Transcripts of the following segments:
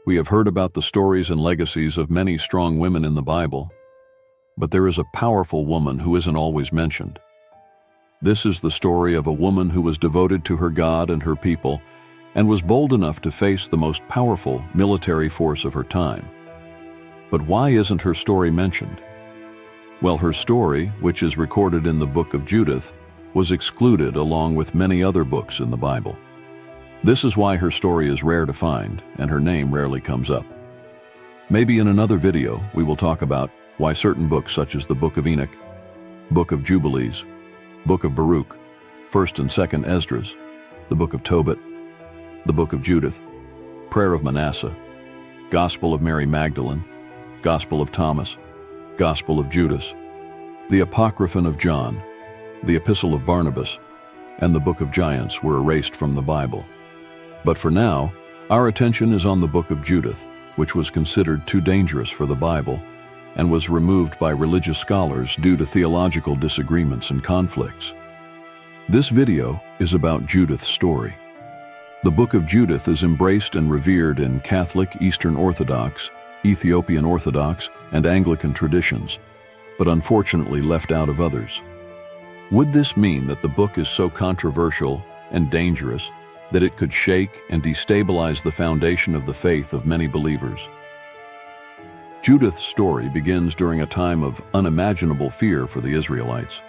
We have heard about the stories and legacies of many strong women in the Bible, but there is a powerful woman who isn't always mentioned. This is the story of a woman who was devoted to her God and her people and was bold enough to face the most powerful military force of her time. But why isn't her story mentioned? Well, her story, which is recorded in the Book of Judith, was excluded along with many other books in the Bible. This is why her story is rare to find and her name rarely comes up. Maybe in another video we will talk about why certain books such as the Book of Enoch, Book of Jubilees, Book of Baruch, 1st and 2nd Esdras, the Book of Tobit, the Book of Judith, Prayer of Manasseh, Gospel of Mary Magdalene, Gospel of Thomas, Gospel of Judas, the Apocryphon of John, the Epistle of Barnabas, and the Book of Giants were erased from the Bible. But for now, our attention is on the Book of Judith, which was considered too dangerous for the Bible and was removed by religious scholars due to theological disagreements and conflicts. This video is about Judith's story. The Book of Judith is embraced and revered in Catholic, Eastern Orthodox, Ethiopian Orthodox, and Anglican traditions, but unfortunately left out of others. Would this mean that the book is so controversial and dangerous that it could shake and destabilize the foundation of the faith of many believers? Judith's story begins during a time of unimaginable fear for the Israelites.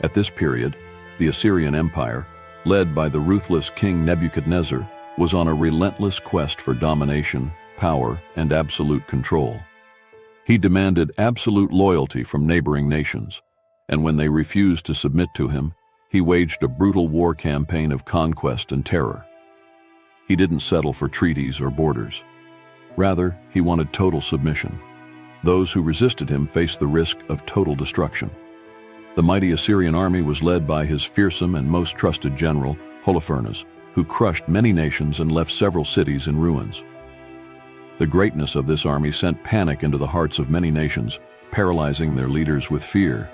At this period, the Assyrian Empire, led by the ruthless King Nebuchadnezzar, was on a relentless quest for domination, power, and absolute control. He demanded absolute loyalty from neighboring nations, and when they refused to submit to him, he waged a brutal war campaign of conquest and terror. He didn't settle for treaties or borders. Rather, he wanted total submission. Those who resisted him faced the risk of total destruction. The mighty Assyrian army was led by his fearsome and most trusted general, Holofernes, who crushed many nations and left several cities in ruins. The greatness of this army sent panic into the hearts of many nations, paralyzing their leaders with fear.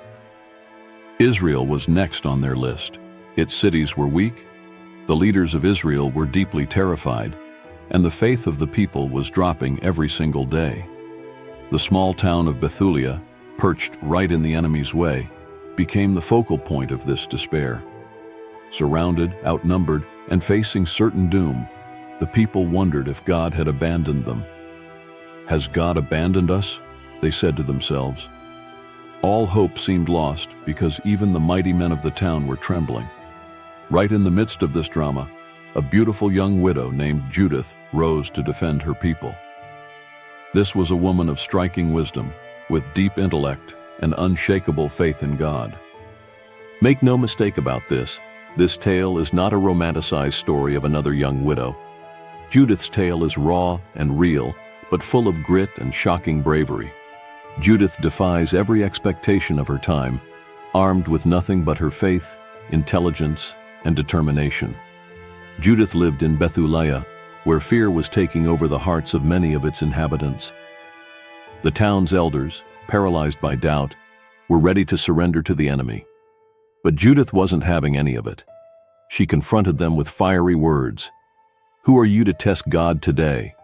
Israel was next on their list. Its cities were weak, the leaders of Israel were deeply terrified, and the faith of the people was dropping every single day. The small town of Bethulia, perched right in the enemy's way, became the focal point of this despair. Surrounded, outnumbered, and facing certain doom, the people wondered if God had abandoned them. "Has God abandoned us?" they said to themselves. All hope seemed lost because even the mighty men of the town were trembling. Right in the midst of this drama, a beautiful young widow named Judith rose to defend her people. This was a woman of striking wisdom, with deep intellect and unshakable faith in God. Make no mistake about this tale is not a romanticized story of another young widow. Judith's tale is raw and real, but full of grit and shocking bravery. Judith defies every expectation of her time, armed with nothing but her faith, intelligence, and determination. Judith lived in Bethulia, where fear was taking over the hearts of many of its inhabitants. The town's elders, paralyzed by doubt, were ready to surrender to the enemy. But Judith wasn't having any of it. She confronted them with fiery words. "Who are you to test God today?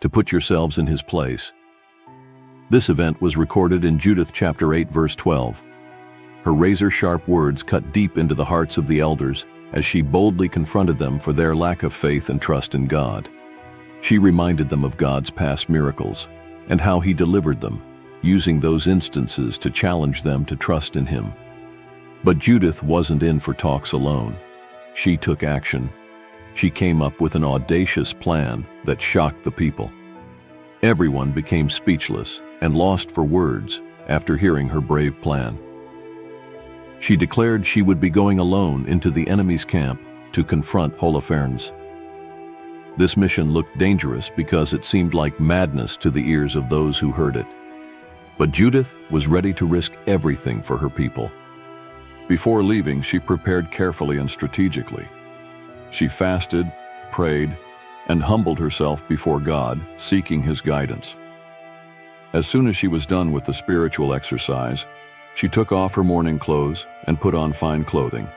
To put yourselves in his place?" This event was recorded in Judith chapter 8, verse 12. Her razor-sharp words cut deep into the hearts of the elders as she boldly confronted them for their lack of faith and trust in God. She reminded them of God's past miracles and how he delivered them, using those instances to challenge them to trust in him. But Judith wasn't in for talks alone. She took action. She came up with an audacious plan that shocked the people. Everyone became speechless and lost for words after hearing her brave plan. She declared she would be going alone into the enemy's camp to confront Holofernes. This mission looked dangerous because it seemed like madness to the ears of those who heard it. But Judith was ready to risk everything for her people. Before leaving, she prepared carefully and strategically. She fasted, prayed, and humbled herself before God, seeking his guidance. As soon as she was done with the spiritual exercise, she took off her mourning clothes and put on fine clothing.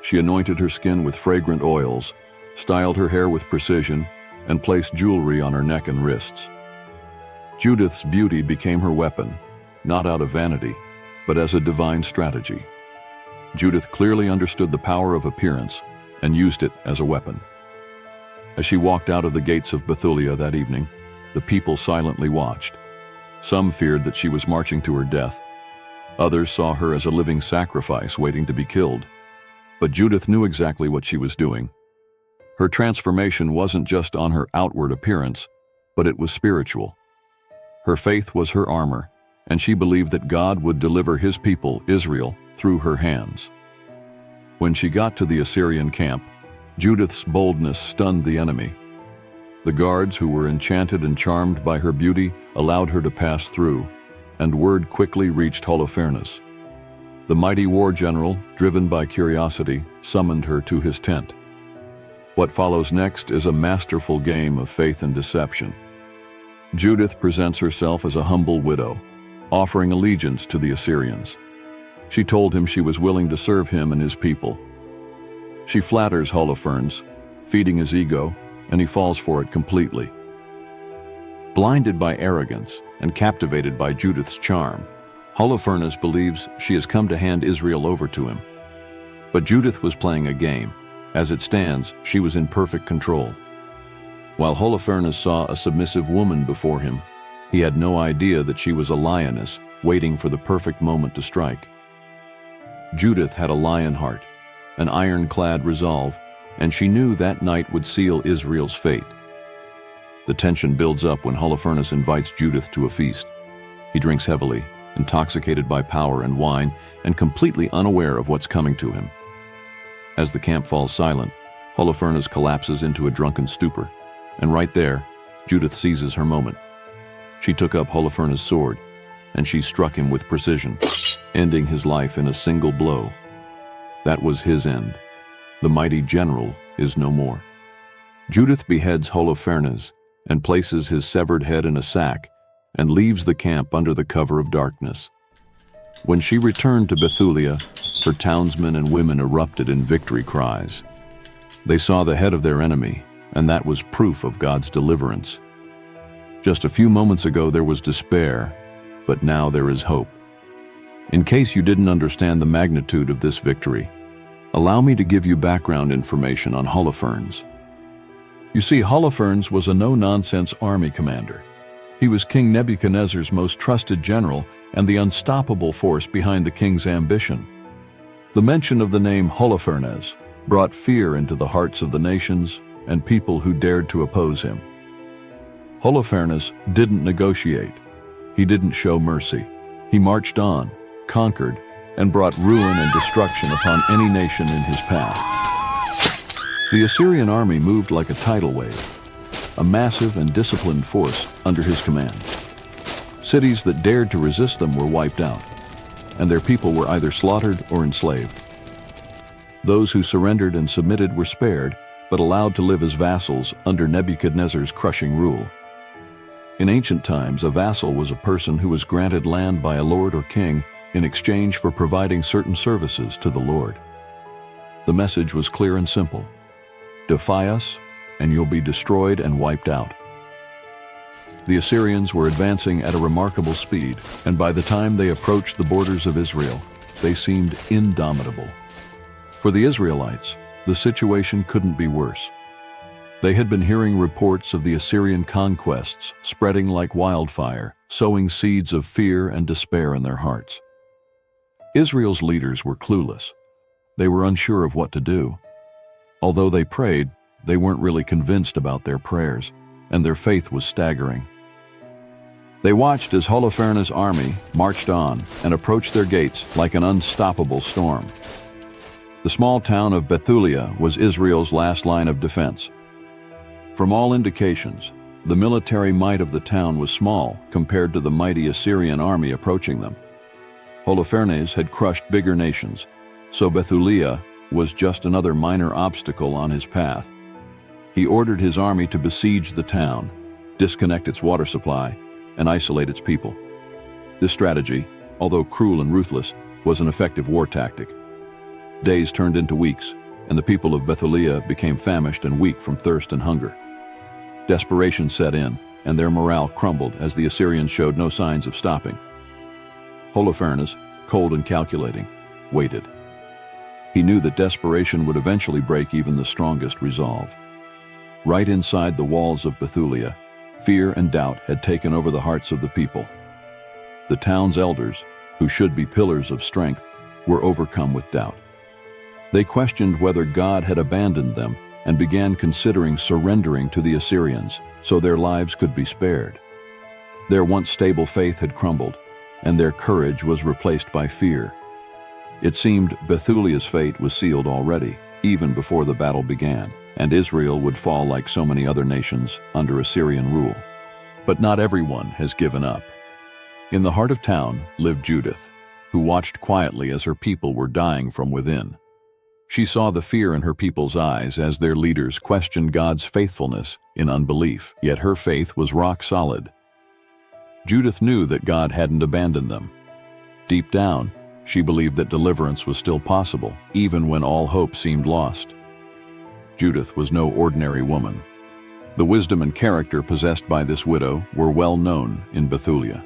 She anointed her skin with fragrant oils, styled her hair with precision, and placed jewelry on her neck and wrists. Judith's beauty became her weapon, not out of vanity, but as a divine strategy. Judith clearly understood the power of appearance and used it as a weapon. As she walked out of the gates of Bethulia that evening, the people silently watched. Some feared that she was marching to her death. Others saw her as a living sacrifice waiting to be killed. But Judith knew exactly what she was doing. Her transformation wasn't just on her outward appearance, but it was spiritual. Her faith was her armor, and she believed that God would deliver his people, Israel, through her hands. When she got to the Assyrian camp, Judith's boldness stunned the enemy. The guards, who were enchanted and charmed by her beauty, allowed her to pass through, and word quickly reached Holofernes. The mighty war general, driven by curiosity, summoned her to his tent. What follows next is a masterful game of faith and deception. Judith presents herself as a humble widow, offering allegiance to the Assyrians. She told him she was willing to serve him and his people. She flatters Holofernes, feeding his ego, and he falls for it completely. Blinded by arrogance and captivated by Judith's charm, Holofernes believes she has come to hand Israel over to him. But Judith was playing a game. As it stands, she was in perfect control. While Holofernes saw a submissive woman before him, he had no idea that she was a lioness waiting for the perfect moment to strike. Judith had a lion heart, an ironclad resolve, and she knew that night would seal Israel's fate. The tension builds up when Holofernes invites Judith to a feast. He drinks heavily, intoxicated by power and wine, and completely unaware of what's coming to him. As the camp falls silent, Holofernes collapses into a drunken stupor, and right there, Judith seizes her moment. She took up Holofernes' sword, and she struck him with precision, ending his life in a single blow. That was his end. The mighty general is no more. Judith beheads Holofernes and places his severed head in a sack and leaves the camp under the cover of darkness. When she returned to Bethulia, her townsmen and women erupted in victory cries. They saw the head of their enemy, and that was proof of God's deliverance. Just a few moments ago there was despair, but now there is hope. In case you didn't understand the magnitude of this victory, allow me to give you background information on Holofernes. You see, Holofernes was a no-nonsense army commander. He was King Nebuchadnezzar's most trusted general and the unstoppable force behind the king's ambition. The mention of the name Holofernes brought fear into the hearts of the nations and people who dared to oppose him. Holofernes didn't negotiate. He didn't show mercy. He marched on, conquered, and brought ruin and destruction upon any nation in his path. The Assyrian army moved like a tidal wave, a massive and disciplined force under his command. Cities that dared to resist them were wiped out, and their people were either slaughtered or enslaved. Those who surrendered and submitted were spared, but allowed to live as vassals under Nebuchadnezzar's crushing rule. In ancient times, a vassal was a person who was granted land by a lord or king in exchange for providing certain services to the Lord. The message was clear and simple: defy us, and you'll be destroyed and wiped out. The Assyrians were advancing at a remarkable speed, and by the time they approached the borders of Israel, they seemed indomitable. For the Israelites, the situation couldn't be worse. They had been hearing reports of the Assyrian conquests spreading like wildfire, sowing seeds of fear and despair in their hearts. Israel's leaders were clueless. They were unsure of what to do. Although they prayed, they weren't really convinced about their prayers, and their faith was staggering. They watched as Holofernes' army marched on and approached their gates like an unstoppable storm. The small town of Bethulia was Israel's last line of defense. From all indications, the military might of the town was small compared to the mighty Assyrian army approaching them. Holofernes had crushed bigger nations, so Bethulia was just another minor obstacle on his path. He ordered his army to besiege the town, disconnect its water supply, and isolate its people. This strategy, although cruel and ruthless, was an effective war tactic. Days turned into weeks, and the people of Bethulia became famished and weak from thirst and hunger. Desperation set in, and their morale crumbled as the Assyrians showed no signs of stopping. Holofernes, cold and calculating, waited. He knew that desperation would eventually break even the strongest resolve. Right inside the walls of Bethulia, fear and doubt had taken over the hearts of the people. The town's elders, who should be pillars of strength, were overcome with doubt. They questioned whether God had abandoned them and began considering surrendering to the Assyrians so their lives could be spared. Their once stable faith had crumbled, and their courage was replaced by fear. It seemed Bethulia's fate was sealed already, even before the battle began, and Israel would fall like so many other nations under Assyrian rule. But not everyone has given up. In the heart of town lived Judith, who watched quietly as her people were dying from within. She saw the fear in her people's eyes as their leaders questioned God's faithfulness in unbelief, yet her faith was rock solid. Judith knew that God hadn't abandoned them. Deep down, she believed that deliverance was still possible, even when all hope seemed lost. Judith was no ordinary woman. The wisdom and character possessed by this widow were well known in Bethulia.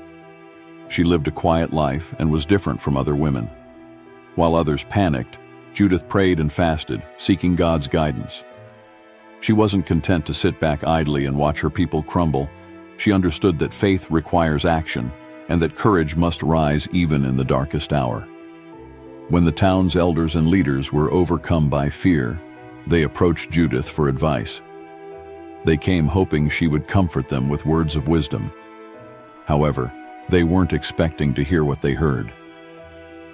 She lived a quiet life and was different from other women. While others panicked, Judith prayed and fasted, seeking God's guidance. She wasn't content to sit back idly and watch her people crumble. She understood that faith requires action and that courage must rise even in the darkest hour. When the town's elders and leaders were overcome by fear, they approached Judith for advice. They came hoping she would comfort them with words of wisdom. However, they weren't expecting to hear what they heard.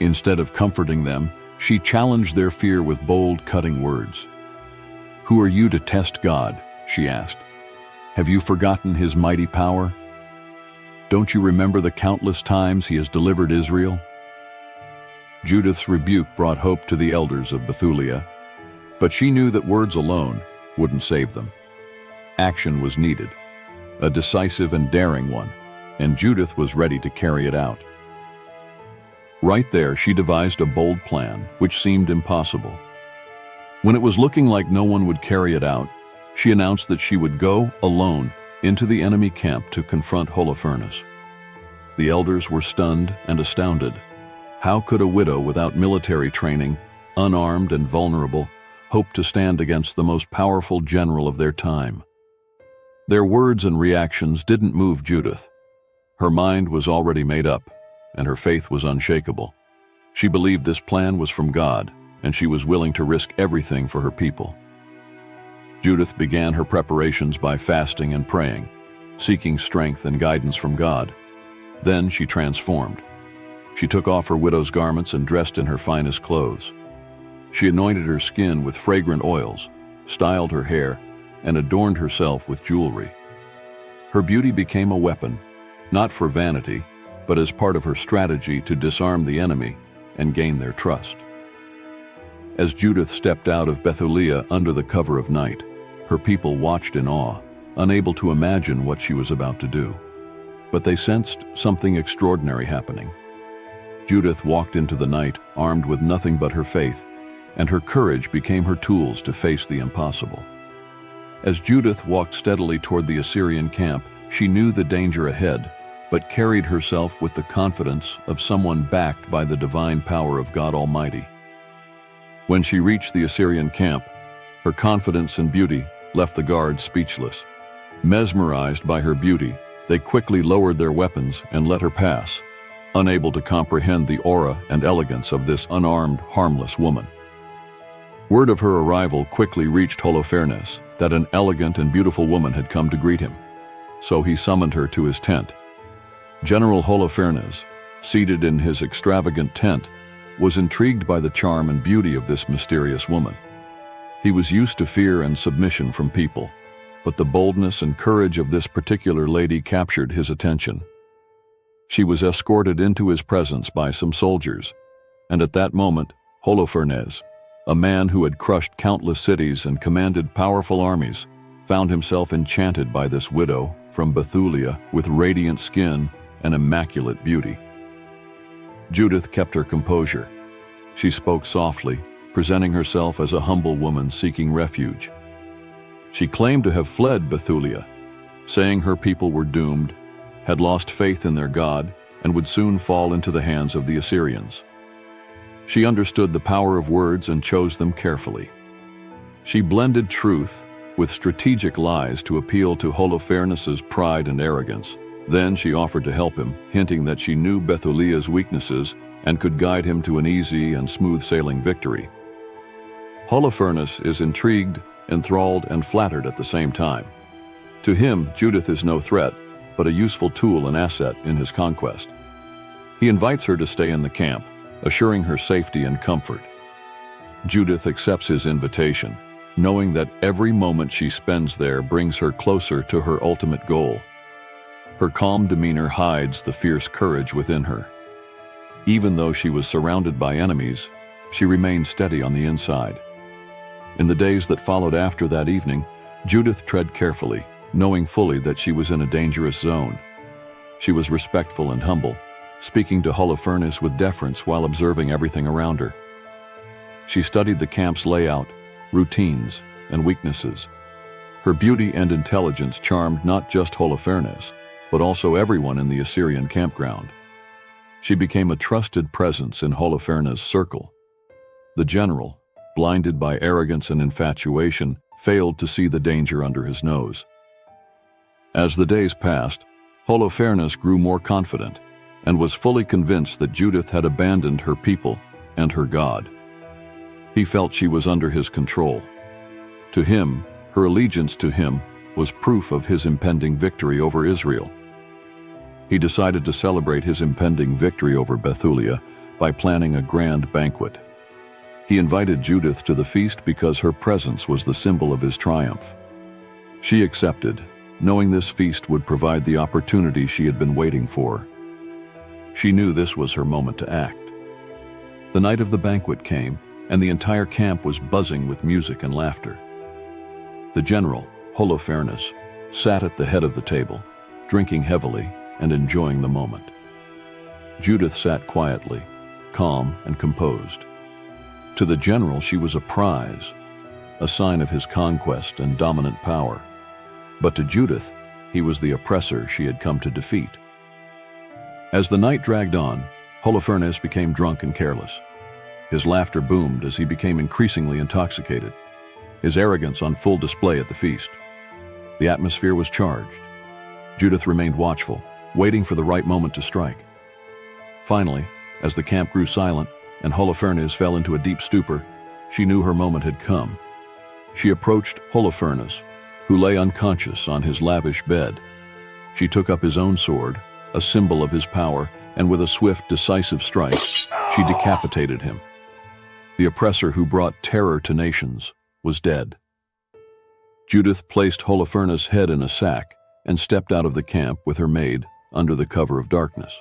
Instead of comforting them, she challenged their fear with bold, cutting words. "Who are you to test God?" she asked. "Have you forgotten his mighty power? Don't you remember the countless times he has delivered Israel?" Judith's rebuke brought hope to the elders of Bethulia, but she knew that words alone wouldn't save them. Action was needed, a decisive and daring one, and Judith was ready to carry it out. Right there, she devised a bold plan, which seemed impossible. When it was looking like no one would carry it out, she announced that she would go alone into the enemy camp to confront Holofernes. The elders were stunned and astounded. How could a widow without military training, unarmed and vulnerable, hope to stand against the most powerful general of their time? Their words and reactions didn't move Judith. Her mind was already made up, and her faith was unshakable. She believed this plan was from God, and she was willing to risk everything for her people. Judith began her preparations by fasting and praying, seeking strength and guidance from God. Then she transformed. She took off her widow's garments and dressed in her finest clothes. She anointed her skin with fragrant oils, styled her hair, and adorned herself with jewelry. Her beauty became a weapon, not for vanity, but as part of her strategy to disarm the enemy and gain their trust. As Judith stepped out of Bethulia under the cover of night, her people watched in awe, unable to imagine what she was about to do. But they sensed something extraordinary happening. Judith walked into the night armed with nothing but her faith, and her courage became her tools to face the impossible. As Judith walked steadily toward the Assyrian camp, she knew the danger ahead, but carried herself with the confidence of someone backed by the divine power of God Almighty. When she reached the Assyrian camp, her confidence and beauty left the guards speechless. Mesmerized by her beauty, they quickly lowered their weapons and let her pass, unable to comprehend the aura and elegance of this unarmed, harmless woman. Word of her arrival quickly reached Holofernes that an elegant and beautiful woman had come to greet him, so he summoned her to his tent. General Holofernes, seated in his extravagant tent, was intrigued by the charm and beauty of this mysterious woman. He was used to fear and submission from people, but the boldness and courage of this particular lady captured his attention. She was escorted into his presence by some soldiers, and at that moment, Holofernes, a man who had crushed countless cities and commanded powerful armies, found himself enchanted by this widow from Bethulia with radiant skin and immaculate beauty. Judith kept her composure. She spoke softly, presenting herself as a humble woman seeking refuge. She claimed to have fled Bethulia, saying her people were doomed, had lost faith in their God, and would soon fall into the hands of the Assyrians. She understood the power of words and chose them carefully. She blended truth with strategic lies to appeal to Holofernes' pride and arrogance. Then she offered to help him, hinting that she knew Bethulia's weaknesses and could guide him to an easy and smooth-sailing victory. Holofernes is intrigued, enthralled, and flattered at the same time. To him, Judith is no threat, but a useful tool and asset in his conquest. He invites her to stay in the camp, assuring her safety and comfort. Judith accepts his invitation, knowing that every moment she spends there brings her closer to her ultimate goal. Her calm demeanor hides the fierce courage within her. Even though she was surrounded by enemies, she remained steady on the inside. In the days that followed after that evening, Judith tread carefully, knowing fully that she was in a dangerous zone. She was respectful and humble, speaking to Holofernes with deference while observing everything around her. She studied the camp's layout, routines, and weaknesses. Her beauty and intelligence charmed not just Holofernes, but also everyone in the Assyrian campground. She became a trusted presence in Holofernes' circle. The general, blinded by arrogance and infatuation, failed to see the danger under his nose. As the days passed, Holofernes grew more confident and was fully convinced that Judith had abandoned her people and her God. He felt she was under his control. To him, her allegiance to him was proof of his impending victory over Israel. He decided to celebrate his impending victory over Bethulia by planning a grand banquet. He invited Judith to the feast because her presence was the symbol of his triumph. She accepted, knowing this feast would provide the opportunity she had been waiting for. She knew this was her moment to act. The night of the banquet came, and the entire camp was buzzing with music and laughter. The general, Holofernes, sat at the head of the table, drinking heavily and enjoying the moment. Judith sat quietly, calm and composed. To the general, she was a prize, a sign of his conquest and dominant power. But to Judith, he was the oppressor she had come to defeat. As the night dragged on, Holofernes became drunk and careless. His laughter boomed as he became increasingly intoxicated, his arrogance on full display at the feast. The atmosphere was charged. Judith remained watchful, waiting for the right moment to strike. Finally, as the camp grew silent and Holofernes fell into a deep stupor, she knew her moment had come. She approached Holofernes, who lay unconscious on his lavish bed. She took up his own sword, a symbol of his power, and with a swift, decisive strike, she decapitated him. The oppressor who brought terror to nations was dead. Judith placed Holofernes' head in a sack and stepped out of the camp with her maid under the cover of darkness.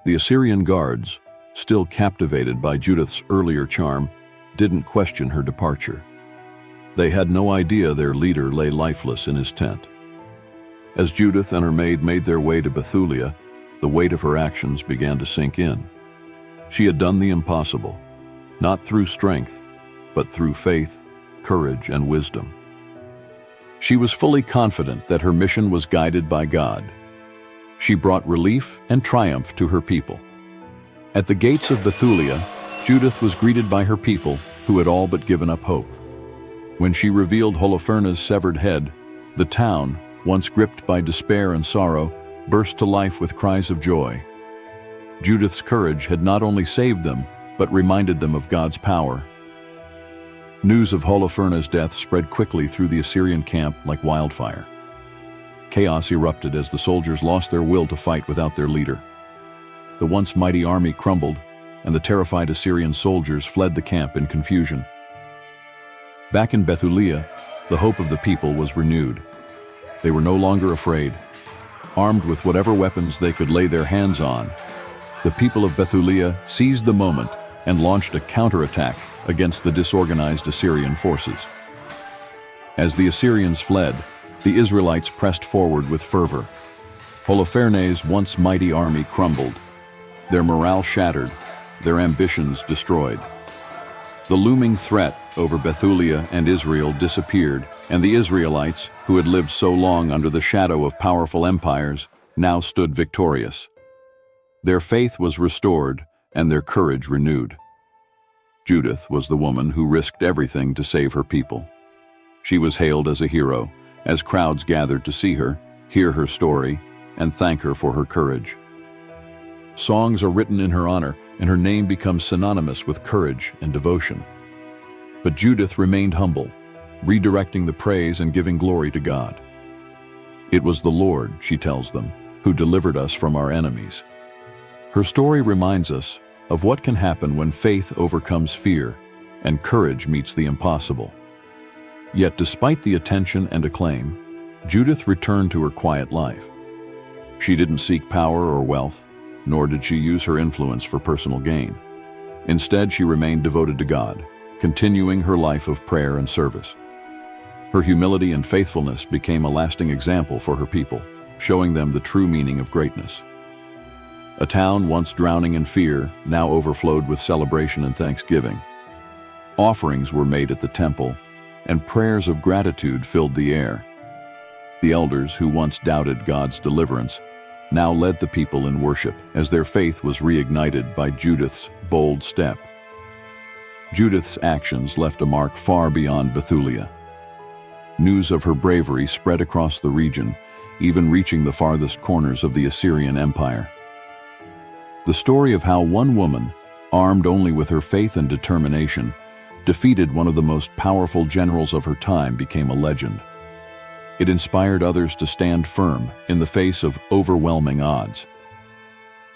The Assyrian guards, still captivated by Judith's earlier charm, didn't question her departure. They had no idea their leader lay lifeless in his tent. As Judith and her maid made their way to Bethulia, the weight of her actions began to sink in. She had done the impossible, not through strength, but through faith, courage, and wisdom. She was fully confident that her mission was guided by God. She brought relief and triumph to her people. At the gates of Bethulia, Judith was greeted by her people, who had all but given up hope. When she revealed Holofernes' severed head, the town, once gripped by despair and sorrow, burst to life with cries of joy. Judith's courage had not only saved them, but reminded them of God's power. News of Holofernes' death spread quickly through the Assyrian camp like wildfire. Chaos erupted as the soldiers lost their will to fight without their leader. The once mighty army crumbled, and the terrified Assyrian soldiers fled the camp in confusion. Back in Bethulia, the hope of the people was renewed. They were no longer afraid. Armed with whatever weapons they could lay their hands on, the people of Bethulia seized the moment and launched a counterattack against the disorganized Assyrian forces. As the Assyrians fled, the Israelites pressed forward with fervor. Holofernes' once mighty army crumbled, their morale shattered, their ambitions destroyed. The looming threat over Bethulia and Israel disappeared, and the Israelites, who had lived so long under the shadow of powerful empires, now stood victorious. Their faith was restored and their courage renewed. Judith was the woman who risked everything to save her people. She was hailed as a hero, as crowds gathered to see her, hear her story, and thank her for her courage. Songs are written in her honor, and her name becomes synonymous with courage and devotion. But Judith remained humble, redirecting the praise and giving glory to God. It was the Lord, she tells them, who delivered us from our enemies. Her story reminds us of what can happen when faith overcomes fear and courage meets the impossible. Yet despite the attention and acclaim, Judith returned to her quiet life. She didn't seek power or wealth, nor did she use her influence for personal gain. Instead, she remained devoted to God, continuing her life of prayer and service. Her humility and faithfulness became a lasting example for her people, showing them the true meaning of greatness. A town once drowning in fear now overflowed with celebration and thanksgiving. Offerings were made at the temple, and prayers of gratitude filled the air. The elders who once doubted God's deliverance now led the people in worship as their faith was reignited by Judith's bold step. Judith's actions left a mark far beyond Bethulia. News of her bravery spread across the region, even reaching the farthest corners of the Assyrian Empire. The story of how one woman, armed only with her faith and determination, defeated one of the most powerful generals of her time became a legend. It inspired others to stand firm in the face of overwhelming odds.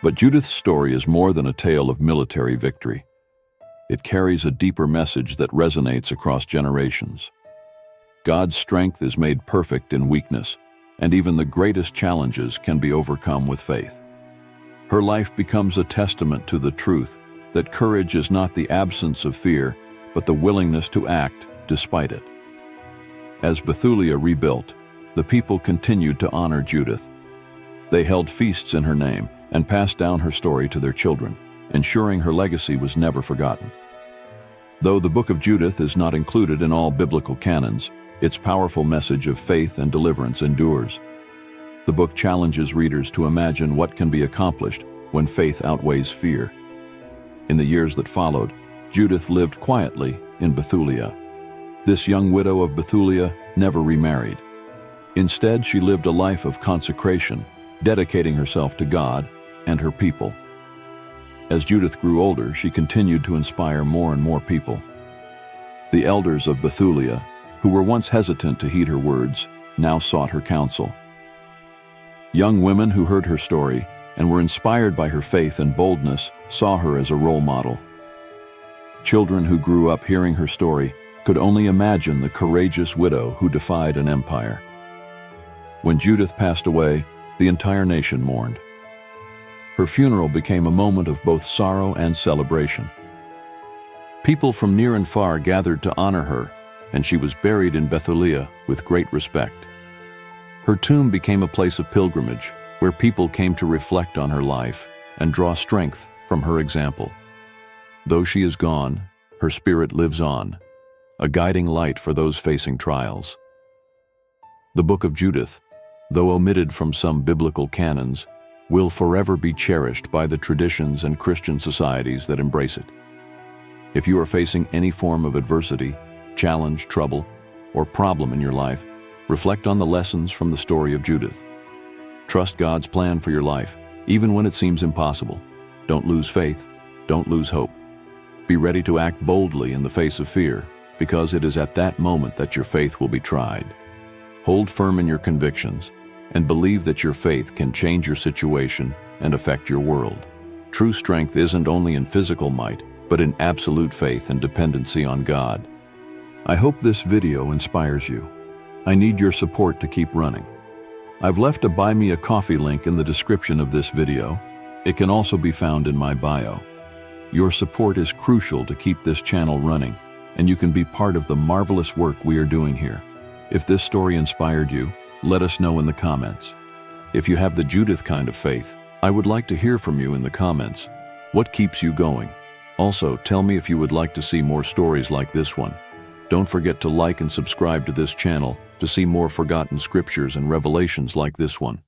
But Judith's story is more than a tale of military victory. It carries a deeper message that resonates across generations. God's strength is made perfect in weakness, and even the greatest challenges can be overcome with faith. Her life becomes a testament to the truth that courage is not the absence of fear, but the willingness to act despite it. As Bethulia rebuilt, the people continued to honor Judith. They held feasts in her name and passed down her story to their children, ensuring her legacy was never forgotten. Though the Book of Judith is not included in all biblical canons, its powerful message of faith and deliverance endures. The book challenges readers to imagine what can be accomplished when faith outweighs fear. In the years that followed, Judith lived quietly in Bethulia. This young widow of Bethulia never remarried. Instead, she lived a life of consecration, dedicating herself to God and her people. As Judith grew older, she continued to inspire more and more people. The elders of Bethulia, who were once hesitant to heed her words, now sought her counsel. Young women who heard her story and were inspired by her faith and boldness saw her as a role model. Children who grew up hearing her story could only imagine the courageous widow who defied an empire. When Judith passed away, the entire nation mourned. Her funeral became a moment of both sorrow and celebration. People from near and far gathered to honor her, and she was buried in Bethulia with great respect. Her tomb became a place of pilgrimage, where people came to reflect on her life and draw strength from her example. Though she is gone, her spirit lives on, a guiding light for those facing trials. The Book of Judith, though omitted from some biblical canons, will forever be cherished by the traditions and Christian societies that embrace it. If you are facing any form of adversity, challenge, trouble, or problem in your life, reflect on the lessons from the story of Judith. Trust God's plan for your life, even when it seems impossible. Don't lose faith. Don't lose hope. Be ready to act boldly in the face of fear, because it is at that moment that your faith will be tried. Hold firm in your convictions and believe that your faith can change your situation and affect your world. True strength isn't only in physical might, but in absolute faith and dependency on God. I hope this video inspires you. I need your support to keep running. I've left a Buy Me a Coffee link in the description of this video. It can also be found in my bio. Your support is crucial to keep this channel running, and you can be part of the marvelous work we are doing here. If this story inspired you, let us know in the comments. If you have the Judith kind of faith, I would like to hear from you in the comments. What keeps you going? Also, tell me if you would like to see more stories like this one. Don't forget to like and subscribe to this channel to see more forgotten scriptures and revelations like this one.